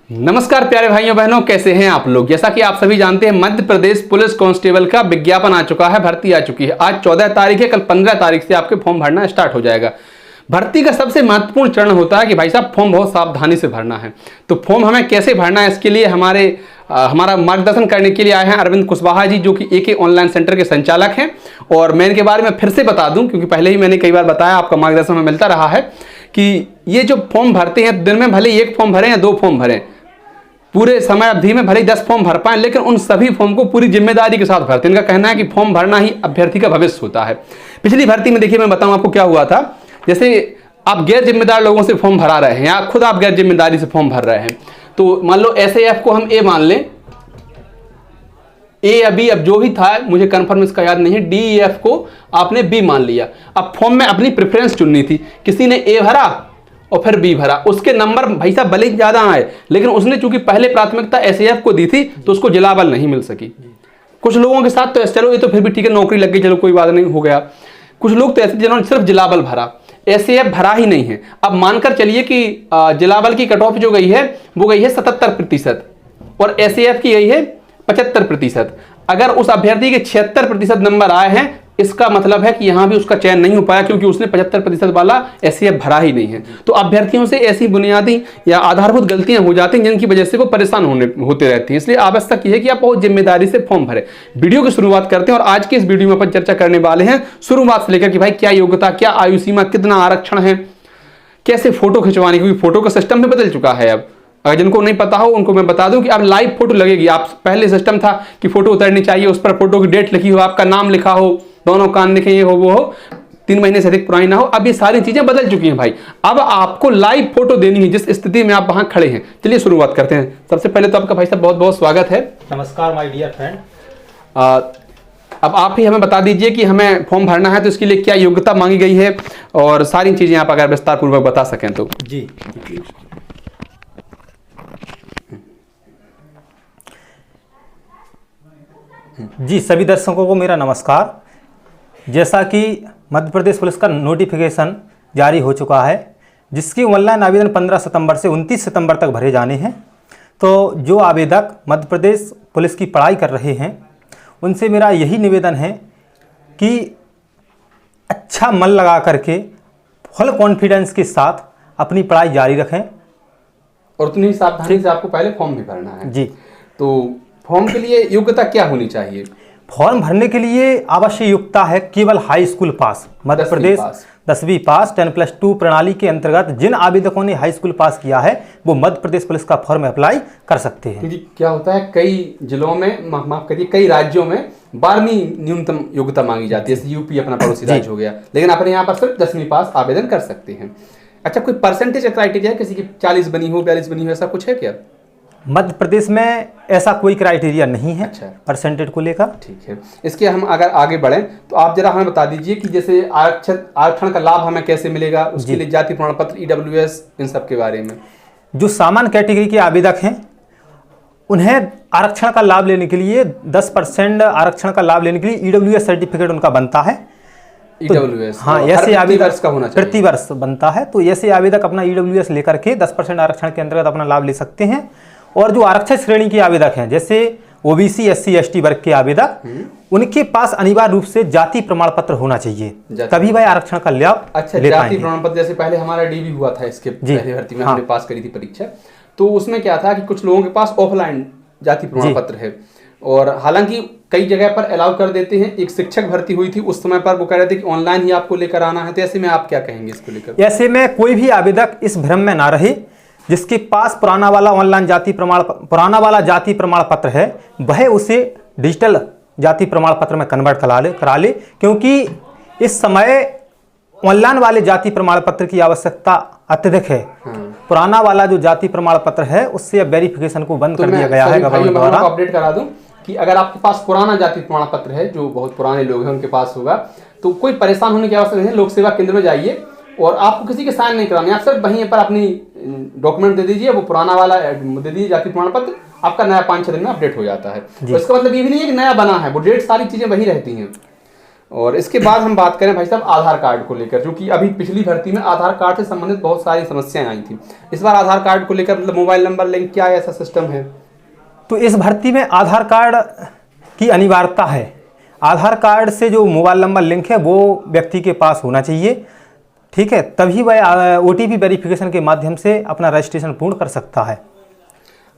नमस्कार प्यारे भाइयों बहनों, कैसे हैं आप लोग। जैसा कि आप सभी जानते हैं, मध्य प्रदेश पुलिस कांस्टेबल का विज्ञापन आ चुका है, भर्ती आ चुकी है। आज 14 तारीख है, कल 15 तारीख से आपके फॉर्म भरना स्टार्ट हो जाएगा। भर्ती का सबसे महत्वपूर्ण चरण होता है कि भाई साहब फॉर्म बहुत सावधानी से भरना है। तो फॉर्म हमें कैसे भरना है, इसके लिए हमारा मार्गदर्शन करने के लिए आए हैं अरविंद कुशवाहा जी, जो कि एके ऑनलाइन सेंटर के संचालक हैं। और मैं इनके बारे में फिर से बता दूं, क्योंकि पहले ही मैंने कई बार बताया, आपका मार्गदर्शन हमें मिलता रहा है कि ये जो फॉर्म भरते हैं, दिन में भले एक फॉर्म भरें या 2 फॉर्म भरें, पूरे समय अवधि में भले 10 फॉर्म भर पाएं, लेकिन उन सभी फॉर्म को पूरी जिम्मेदारी के साथ भरते हैं। इनका कहना है कि फॉर्म भरना ही अभ्यर्थी का भविष्य होता है। पिछली भर्ती में देखिए, मैं बताऊं आपको क्या हुआ था। जैसे आप गैर जिम्मेदार लोगों से फॉर्म भरा रहे हैं या खुद आप गैर जिम्मेदारी से फॉर्म भर रहे हैं, तो मान लो SAF को हम ए मान लें, ए या बी, अब जो भी था, मुझे कंफर्म इसका याद नहीं है। DEF को आपने बी मान लिया। अब फॉर्म में अपनी प्रेफरेंस चुननी थी। किसी ने ए भरा और फिर बी भरा, उसके नंबर भाई साहब भले ही ज्यादा आए, लेकिन उसने चूंकि पहले प्राथमिकता SAF को दी थी, तो उसको जिला बल नहीं मिल सकी। कुछ लोगों के साथ तो चलो ये तो फिर भी ठीक है, नौकरी लग गई, चलो कोई बात नहीं, हो गया। कुछ लोग तो ऐसे जिन्होंने सिर्फ जिला बल भरा, SAF भरा ही नहीं है। अब मानकर चलिए कि जिला बल की कट ऑफ जो गई है वो गई है 77% और SAF की गई है 75%। अगर उस अभ्यर्थी के 76% नंबर आए हैं, इसका मतलब है कि यहां भी उसका चयन नहीं हो पाया, क्योंकि उसने 75% वाला SAF भरा ही नहीं है। तो अभ्यर्थियों से ऐसी बुनियादी या आधारभूत गलतियां हो जाती हैं, जिनकी वजह से वो परेशान होते रहते हैं। इसलिए आवश्यक यह है कि आप बहुत जिम्मेदारी से फॉर्म भरें। वीडियो की शुरुआत करते हैं और आज के इस वीडियो में अपन चर्चा करने वाले हैं शुरुआत से लेकर कि भाई क्या योग्यता, क्या आयु सीमा, कितना आरक्षण है, कैसे फोटो खिंचवाने, क्योंकि फोटो का सिस्टम भी बदल चुका है। अब अगर जिनको नहीं पता हो उनको मैं बता दूं कि अब लाइव फोटो लगेगी। आप पहले सिस्टम था कि फोटो उतरनी चाहिए, उस पर फोटो की डेट लिखी हो, आपका नाम लिखा हो, दोनों कान लिखे ये हो, वो हो, 3 महीने से अधिक पुरानी ना हो। अब ये सारी चीजें बदल चुकी हैं भाई। अब आपको लाइव फोटो देनी है जिस स्थिति में आप वहां खड़े हैं। चलिए शुरुआत करते हैं। सबसे पहले तो आपका भाई साहब बहुत बहुत स्वागत है। नमस्कार माय डियर फ्रेंड। अब आप ही हमें बता दीजिए कि हमें फॉर्म भरना है तो इसके लिए क्या योग्यता मांगी गई है, और सारी चीजें आप अगर विस्तार पूर्वक बता सकें तो। जी, सभी दर्शकों को मेरा नमस्कार। जैसा कि मध्य प्रदेश पुलिस का नोटिफिकेशन जारी हो चुका है, जिसके ऑनलाइन आवेदन 15 सितंबर से 29 सितंबर तक भरे जाने हैं। तो जो आवेदक मध्य प्रदेश पुलिस की पढ़ाई कर रहे हैं, उनसे मेरा यही निवेदन है कि अच्छा मन लगा करके फुल कॉन्फिडेंस के साथ अपनी पढ़ाई जारी रखें, और उतनी सावधानी से आपको पहले फॉर्म भी भरना है। जी। तो फॉर्म के लिए योग्यता क्या होनी चाहिए? फॉर्म भरने के लिए आवश्यक योग्यता है केवल हाई स्कूल पास। मध्य प्रदेश 10वीं पास 10+2 प्रणाली के अंतर्गत जिन आवेदकों ने हाई स्कूल पास किया है, वो मध्य प्रदेश पुलिस का फॉर्म अप्लाई कर सकते हैं। क्योंकि क्या होता है, कई जिलों में, माफ करिए, कई राज्यों में 12वीं न्यूनतम योग्यता मांगी जाती है। जैसे यूपी अपना पड़ोसी राज्य हो गया, लेकिन अपने यहाँ पर सिर्फ 10वीं पास आवेदन कर सकते हैं। अच्छा, कोई परसेंटेज क्राइटेरिया है, किसी की 40 बनी हो, 42 बनी हो, ऐसा कुछ है क्या? मध्य प्रदेश में ऐसा कोई क्राइटेरिया नहीं है। अच्छा, परसेंटेज को लेकर। ठीक है। इसके हम अगर आगे बढ़ें तो आप जरा हमें बता दीजिए कि जैसे आरक्षण का लाभ हमें कैसे मिलेगा, उसके लिए जाति प्रमाण पत्र, EWS, इन सब के बारे में। जो सामान्य कैटेगरी के आवेदक हैं, उन्हें आरक्षण का लाभ लेने के लिए 10% आरक्षण का लाभ लेने के लिए EWS सर्टिफिकेट उनका बनता है। EWS, हाँ, ऐसे आवेदक का होना चाहिए, प्रति वर्ष बनता है। तो ऐसे आवेदक अपना EWS लेकर के 10% आरक्षण के अंतर्गत अपना लाभ ले सकते हैं। और जो आरक्षित श्रेणी के आवेदक हैं, जैसे OBC SC ST वर्ग के आवेदक, उनके पास अनिवार्य रूप से जाति प्रमाण पत्र होना चाहिए, तभी वह आरक्षण का लाभ ले जाति प्रमाण पत्र, जैसे पहले हमारा DB हुआ था, इसके पहले भर्ती में हमने पास करी थी परीक्षा, तो उसमें क्या था कि कुछ लोगों के पास ऑफलाइन जाति प्रमाण पत्र है, और हालांकि कई जगह पर अलाउ कर देते हैं। एक शिक्षक भर्ती हुई थी, उस समय पर वो कह रहे थे कि ऑनलाइन ही आपको लेकर आना है। तो ऐसे में आप क्या कहेंगे इसको लेकर? ऐसे में कोई भी आवेदक इस भ्रम में ना रहे। जिसके पास पुराना वाला ऑनलाइन जाति प्रमाण पत्र है, वह उसे डिजिटल जाति प्रमाण पत्र में कन्वर्ट करा ले, क्योंकि इस समय ऑनलाइन वाले जाति प्रमाण पत्र की आवश्यकता अत्यधिक है। पुराना वाला जो जाति प्रमाण पत्र है, उससे अब वेरिफिकेशन को बंद कर दिया गया है गवर्नमेंट द्वारा। अपडेट करा दूं कि अगर आपके पास पुराना जाति प्रमाण पत्र है, जो बहुत पुराने लोग हैं उनके पास होगा, तो कोई परेशान होने की आवश्यकता नहीं है। लोक सेवा केंद्र में जाइए और आपको किसी के साइन नहीं कराने, आप सिर्फ वहीं पर अपनी डॉक्यूमेंट दे दीजिए, वो पुराना वाला दे दीजिए जाति प्रमाण पत्र, आपका नया 5-6 दिन में अपडेट हो जाता है। तो इसका मतलब ये भी नहीं है कि नया बना है, वो डेट सारी चीजें वही रहती हैं। और इसके बाद हम बात करें भाई साहब आधार कार्ड को लेकर, जो कि अभी पिछली भर्ती में आधार कार्ड से संबंधित बहुत सारी समस्याएं आई थी। इस बार आधार कार्ड को लेकर मतलब मोबाइल नंबर लिंक क्या ऐसा सिस्टम है? तो इस भर्ती में आधार कार्ड की अनिवार्यता है। आधार कार्ड से जो मोबाइल नंबर लिंक है वो व्यक्ति के पास होना चाहिए, ठीक है, तभी वह OTP वेरिफिकेशन के माध्यम से अपना रजिस्ट्रेशन पूर्ण कर सकता है।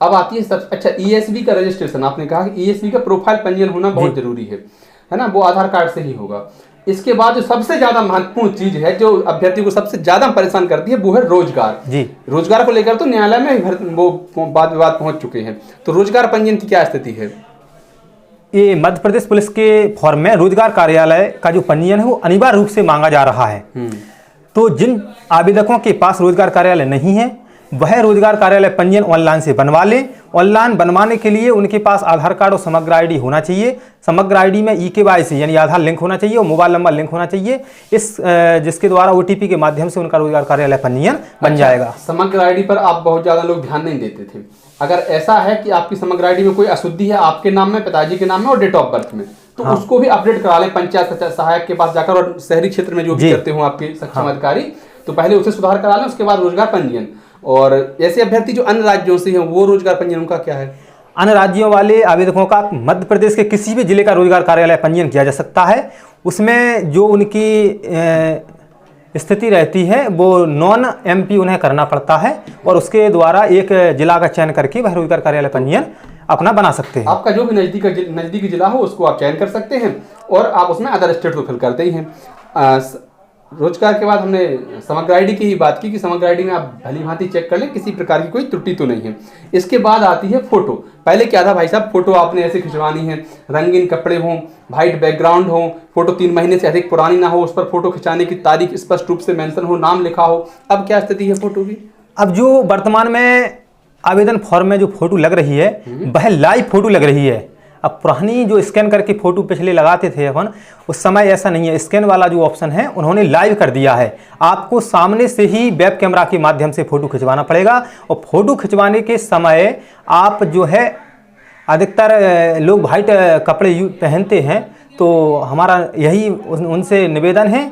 अब आती है सब अच्छा ESV का रजिस्ट्रेशन। आपने कहा कि ESV का प्रोफाइल पंजीयन होना बहुत जरूरी है ना, वो आधार कार्ड से ही होगा। इसके बाद जो सबसे ज्यादा महत्वपूर्ण चीज है जो अभ्यर्थी को सबसे ज्यादा परेशान करती है वो है रोजगार। जी, रोजगार को लेकर तो न्यायालय में वो वाद विवाद पहुंच चुके हैं, तो रोजगार पंजीयन की क्या स्थिति है? ये मध्य प्रदेश पुलिस के फॉर्म में रोजगार कार्यालय का जो पंजीयन है वो अनिवार्य रूप से मांगा जा रहा है। तो जिन आवेदकों के पास रोजगार कार्यालय नहीं है वह रोजगार कार्यालय पंजीयन ऑनलाइन से बनवा लें। ऑनलाइन बनवाने के लिए उनके पास आधार कार्ड और समग्र आईडी होना चाहिए। समग्र आईडी में eKYC यानी आधार लिंक होना चाहिए और मोबाइल नंबर लिंक होना चाहिए, इस जिसके द्वारा OTP के माध्यम से उनका रोजगार कार्यालय पंजीयन बन जाएगा। समग्र आईडी पर आप बहुत ज्यादा लोग ध्यान नहीं देते थे। अगर ऐसा है कि आपकी समग्र आईडी में कोई अशुद्धि है आपके नाम में, पिताजी के नाम में और डेट ऑफ बर्थ में, तो उसको भी अपडेट करा लें पंचायत सहायक के पास जाकर, और शहरी क्षेत्र में जो भी करते हो आपके सक्षम अधिकारी, तो पहले उसे सुधार करा लें, उसके बाद रोजगार पंजीयन। और ऐसे अभ्यर्थी जो अन्य राज्यों से हैं वो रोजगार पंजीयन उनका क्या है? अन्य राज्यों वाले आवेदकों का मध्य प्रदेश के किसी भी जिले का रोजगार कार्यालय पंजीयन किया जा सकता है। उसमें जो उनकी स्थिति रहती है वो नॉन MP उन्हें करना पड़ता है और उसके द्वारा एक जिला का चयन करके वह रोजगार कार्यालय पंजीयन अपना बना सकते हैं। आपका जो भी नजदीकी जिला हो उसको आप चयन कर सकते हैं और आप उसमें अदर स्टेट को फिल करते ही हैं। रोजगार के बाद हमने समग्र आईडी की ही बात की कि समग्र आईडी में आप भली भांति चेक कर लें किसी प्रकार की कोई त्रुटि तो नहीं है। इसके बाद आती है फोटो। पहले क्या था भाई साहब, फोटो आपने ऐसे खिंचवानी है, रंगीन कपड़े हों, वाइट बैकग्राउंड हो, फोटो 3 महीने से अधिक पुरानी ना हो, उस पर फोटो खिंचाने की तारीख स्पष्ट रूप से मेंशन हो, नाम लिखा हो। अब क्या स्थिति है फोटो की? अब जो वर्तमान में आवेदन फॉर्म में जो फोटो लग रही है वह लाइव फोटो लग रही है। अब पुरानी जो स्कैन करके फोटो पिछले लगाते थे अपन, उस समय ऐसा नहीं है। स्कैन वाला जो ऑप्शन है उन्होंने लाइव कर दिया है। आपको सामने से ही वेब कैमरा के माध्यम से फोटो खिंचवाना पड़ेगा और फोटो खिंचवाने के समय आप जो है, अधिकतर लोग वाइट कपड़े पहनते हैं, तो हमारा यही उनसे निवेदन है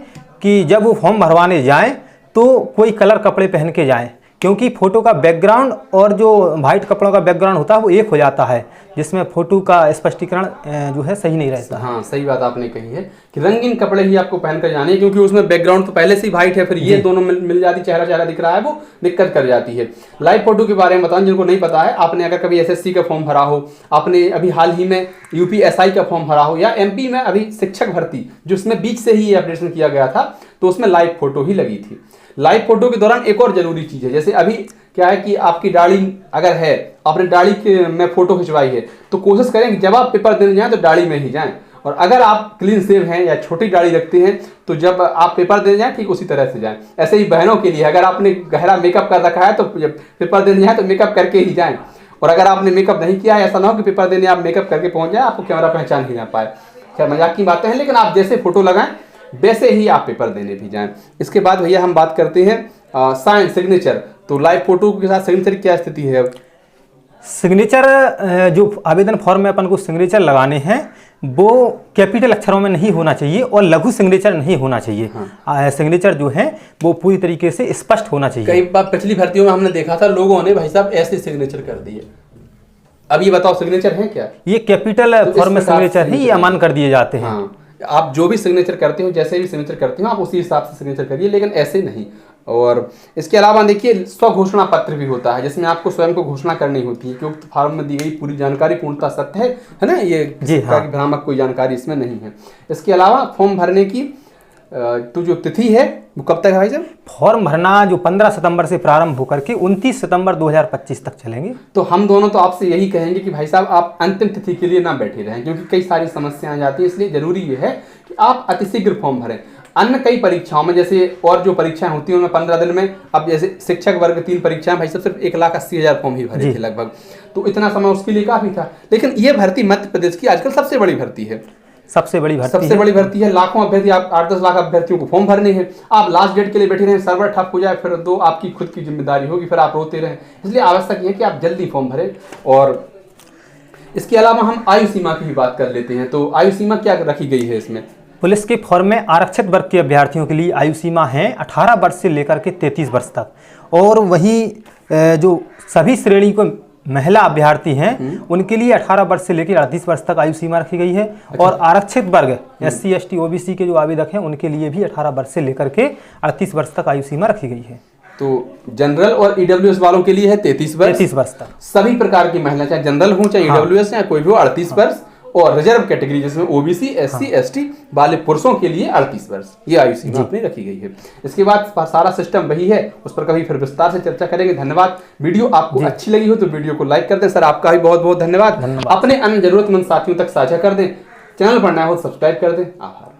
कि जब वो फॉर्म भरवाने जाएं तो कोई कलर कपड़े पहन के जाएं, क्योंकि फोटो का बैकग्राउंड और जो वाइट कपड़ों का बैकग्राउंड होता है वो एक हो जाता है, जिसमें फोटो का स्पष्टीकरण जो है सही नहीं रहता। हाँ, सही बात आपने कही है कि रंगीन कपड़े ही आपको पहनकर जाने हैं, क्योंकि उसमें बैकग्राउंड तो पहले से ही वाइट है, फिर ये दोनों मिल जाती, चेहरा दिख रहा है, वो दिक्कत कर जाती है। लाइव फोटो के बारे में बताऊं जिनको नहीं पता है, आपने अगर कभी SSC का फॉर्म भरा हो, आपने अभी हाल ही में UPSI का फॉर्म भरा हो, या MP में अभी शिक्षक भर्ती जिसमें बीच से ही ये अपडेशन किया गया था, तो उसमें लाइव फोटो ही लगी थी। लाइव फोटो के दौरान एक और जरूरी चीज है, जैसे अभी क्या है कि आपकी दाढ़ी अगर है, आपने दाढ़ी में फोटो खिंचवाई है, तो कोशिश करें कि जब आप पेपर देने जाएं तो दाढ़ी में ही जाएं, और अगर आप क्लीन शेव हैं या छोटी दाढ़ी रखते हैं तो जब आप पेपर देने जाएं ठीक उसी तरह से जाएं। ऐसे ही बहनों के लिए अगर आपने गहरा मेकअप कर रखा है तो जब पेपर देने जाएं तो मेकअप करके ही जाएं, और अगर आपने मेकअप नहीं किया है, ऐसा ना हो कि पेपर देने आप मेकअप करके पहुंच जाए, आपको कैमरा पहचान ही ना पाए। खैर मजाक की बातें हैं, लेकिन आप जैसे फोटो लगाएं वैसे ही आप पेपर देने भी जाएं। इसके बाद भैया हम बात करते हैं साइन सिग्नेचर। तो लाइव फोटो के साथ सिग्नेचर की क्या स्थिति है? सिग्नेचर जो आवेदन फॉर्म में अपन को सिग्नेचर लगाने हैं वो कैपिटल अक्षरों में नहीं होना चाहिए और लघु सिग्नेचर नहीं होना चाहिए। सिग्नेचर जो है वो पूरी तरीके से स्पष्ट होना चाहिए। कई बार पिछली भर्तियों में हमने देखा था लोगों ने भाई साहब ऐसे सिग्नेचर कर दिए। अब ये बताओ सिग्नेचर है क्या? ये कैपिटल फॉर्म में सिग्नेचर है, ये अमान कर दिए जाते हैं। हाँ, आप जो भी सिग्नेचर करते हो, जैसे भी सिग्नेचर करते हो, आप उसी हिसाब से सिग्नेचर करिए, लेकिन ऐसे नहीं। और इसके अलावा देखिए स्व घोषणा पत्र भी होता है, जिसमें आपको स्वयं को घोषणा करनी होती है कि उक्त फॉर्म में दी गई पूरी जानकारी पूर्णतः सत्य है ना, ये भ्रामक कोई जानकारी इसमें नहीं है। इसके अलावा फॉर्म भरने की तो जो तिथि है वो कब तक है भाई साहब? फॉर्म भरना जो 15 सितंबर से प्रारंभ होकर के 29 सितंबर 2025 तक चलेंगे। तो हम दोनों तो आपसे यही कहेंगे कि भाई साहब आप अंतिम तिथि के लिए ना बैठे रहें, क्योंकि कई सारी समस्याएं आ जाती है, इसलिए जरूरी ये है कि आप अतिशीघ्र फॉर्म भरें। अन्य कई परीक्षाओं में, जैसे और जो परीक्षाएं होती हैं उनमें 15 दिन में, अब जैसे शिक्षक वर्ग 3 परीक्षाएं भाई साहब सिर्फ 1,80,000 फॉर्म ही भरे थे लगभग, तो इतना समय उसके लिए काफी था। लेकिन ये भर्ती मध्य प्रदेश की आजकल सबसे बड़ी भर्ती है, सबसे बड़ी भर्ती है। लाखों अभ्यर्थी, आप 8-10 लाख अभ्यर्थियों को फॉर्म भरने हैं। आप लास्ट डेट के लिए बैठे रहें, सर्वर ठप हो जाए, फिर तो आपकी खुद की जिम्मेदारी होगी, फिर आप रोते रहें। इसलिए आवश्यक है कि आप जल्दी फॉर्म भरें। और इसके अलावा हम आयु सीमा की भी बात कर लेते हैं। तो आयु सीमा क्या रखी गई है इसमें? पुलिस के फॉर्म में आरक्षित वर्ग के अभ्यर्थियों के लिए आयु सीमा है 18 वर्ष से लेकर के 33 वर्ष तक। और वहीं जो सभी श्रेणी को महिला अभ्यर्थी हैं उनके लिए 18 वर्ष से लेकर 38 वर्ष तक आयु सीमा रखी गई है। और आरक्षित वर्ग SC ST OBC के जो आवेदक हैं उनके लिए भी 18 वर्ष से लेकर के 38 वर्ष तक आयु सीमा रखी गई है। तो जनरल और EWS वालों के लिए है 33 वर्ष तक। सभी प्रकार की महिला, चाहे जनरल हो चाहे EWS या कोई भी हो, 38 वर्ष। और रिजर्व कैटेगरी जिसमें OBC SC ST वाले पुरुषों के लिए 38 वर्ष ये आयु सीमा अपनी रखी गई है। इसके बाद सारा सिस्टम वही है, उस पर कभी फिर विस्तार से चर्चा करेंगे। धन्यवाद। वीडियो आपको अच्छी लगी हो तो वीडियो को लाइक कर दें। सर आपका भी बहुत बहुत धन्यवाद। अपने अन्य जरूरतमंद साथियों तक साझा कर दें। चैनल पर नया हो सब्सक्राइब कर दें। आभार।